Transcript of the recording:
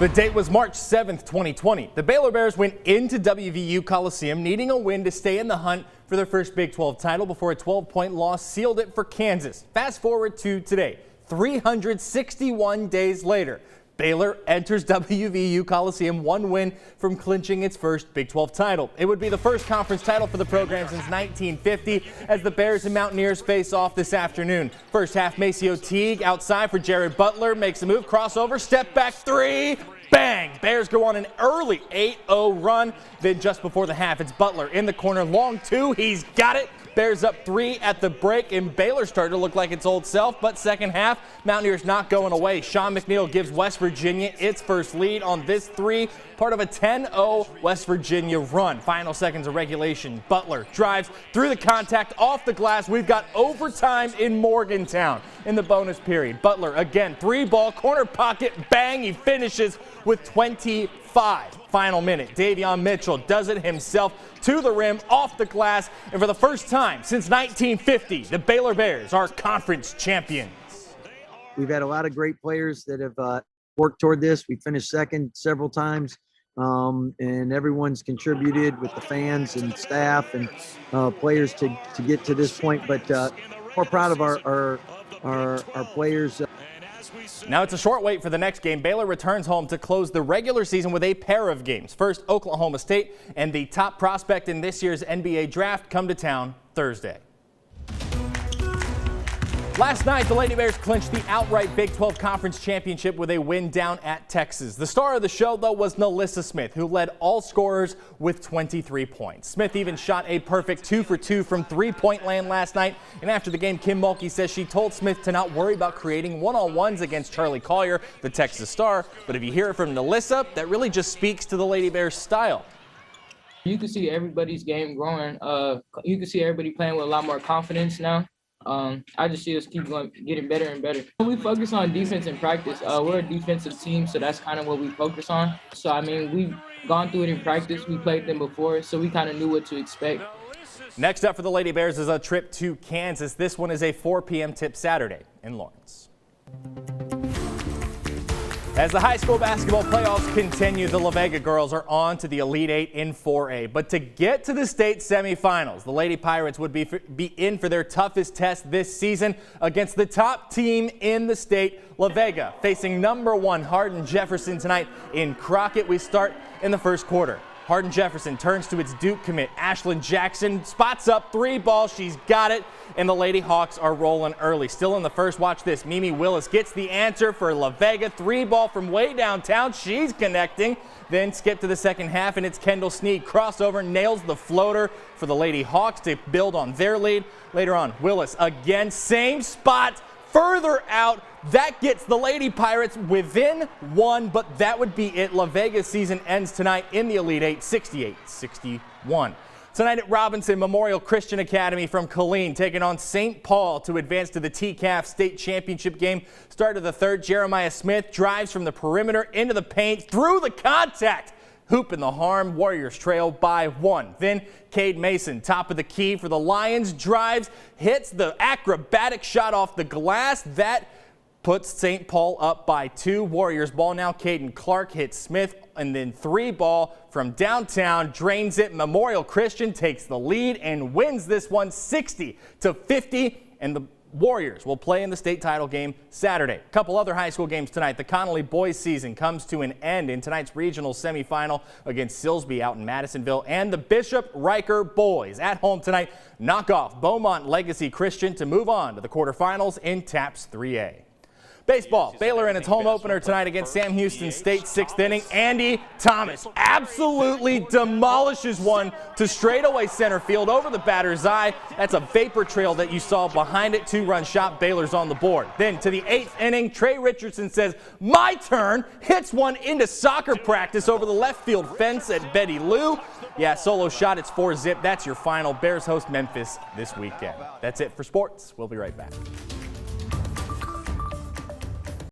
The date was March 7th, 2020. The Baylor Bears went into WVU Coliseum needing a win to stay in the hunt for their first Big 12 title before a 12-point loss sealed it for Kansas. Fast forward to today, 361 days later. Baylor enters WVU Coliseum one win from clinching its first Big 12 title. It would be the first conference title for the program since 1950 as the Bears and Mountaineers face off this afternoon. First half, Maceo Teague outside for Jared Butler, makes a move, crossover, step back three, bang! Bears go on an early 8-0 run. Then just before the half, it's Butler in the corner, long two, he's got it. Bears up 3 at the break, and Baylor starting to look like its old self, but second half, Mountaineers not going away. Sean McNeil gives West Virginia its first lead on this three, part of a 10-0 West Virginia run. Final seconds of regulation. Butler drives through the contact, off the glass. We've got overtime in Morgantown in the bonus period. Butler again, three ball, corner pocket, bang, he finishes with 25. Final minute, Davion Mitchell does it himself to the rim, off the glass, and for the first time since 1950, the Baylor Bears are conference champions. We've had a lot of great players that have worked toward this. We finished second several times, and everyone's contributed with the fans and staff and players to get to this point. But more proud of our players. Now it's a short wait for the next game. Baylor returns home to close the regular season with a pair of games. First, Oklahoma State and the top prospect in this year's NBA draft come to town Thursday. Last night, the Lady Bears clinched the outright Big 12 Conference Championship with a win down at Texas. The star of the show, though, was Nalissa Smith, who led all scorers with 23 points. Smith even shot a perfect 2 for 2 from three-point land last night. And after the game, Kim Mulkey says she told Smith to not worry about creating one-on-ones against Charlie Collier, the Texas star. But if you hear it from Nalissa, that really just speaks to the Lady Bears' style. You can see everybody's game growing. You can see everybody playing with a lot more confidence now. I just see us keep going, getting better and better. We focus on defense in practice. We're a defensive team, so that's kind of what we focus on. So, I mean, we've gone through it in practice. We played them before, so we kind of knew what to expect. Next up for the Lady Bears is a trip to Kansas. This one is a 4 p.m. tip Saturday in Lawrence. As the high school basketball playoffs continue, the La Vega girls are on to the Elite Eight in 4A. But to get to the state semifinals, the Lady Pirates would be in for their toughest test this season against the top team in the state, La Vega, facing #1 Hardin-Jefferson tonight in Crockett. We start in the first quarter. Hardin-Jefferson turns to its Duke commit. Ashlyn Jackson spots up, three ball. She's got it, and the Lady Hawks are rolling early. Still in the first, watch this. Mimi Willis gets the answer for La Vega. Three ball from way downtown. She's connecting. Then skip to the second half, and it's Kendall Sneed. Crossover, nails the floater for the Lady Hawks to build on their lead. Later on, Willis again, same spot, further out. That gets the Lady Pirates within one, but that would be it. La Vega's season ends tonight in the Elite Eight, 68-61. Tonight at Robinson Memorial Christian Academy from Killeen, taking on St. Paul to advance to the TCAF state championship game. Start of the third, Jeremiah Smith drives from the perimeter into the paint, through the contact. Hoop in the harm, Warriors trail by 1. Then Cade Mason, top of the key for the Lions, drives, hits the acrobatic shot off the glass. That puts St. Paul up by 2. Warriors ball now. Caden Clark hits Smith, and then three ball from downtown, drains it. Memorial Christian takes the lead and wins this one 60-50, and the Warriors will play in the state title game Saturday. A couple other high school games tonight. The Connolly boys season comes to an end in tonight's regional semifinal against Silsbee out in Madisonville, and the Bishop Riker boys at home tonight knock off Beaumont Legacy Christian to move on to the quarterfinals in TAPS 3A. Baseball, Baylor in its home opener tonight against Sam Houston State, 6th inning. Andy Thomas absolutely demolishes one to straightaway center field over the batter's eye. That's a vapor trail that you saw behind it. 2-run shot, Baylor's on the board. Then to the 8th inning, Trey Richardson says, "My turn," hits one into soccer practice over the left field fence at Betty Lou. Yeah, solo shot, it's 4-zip. That's your final. Bears host Memphis this weekend. That's it for sports. We'll be right back.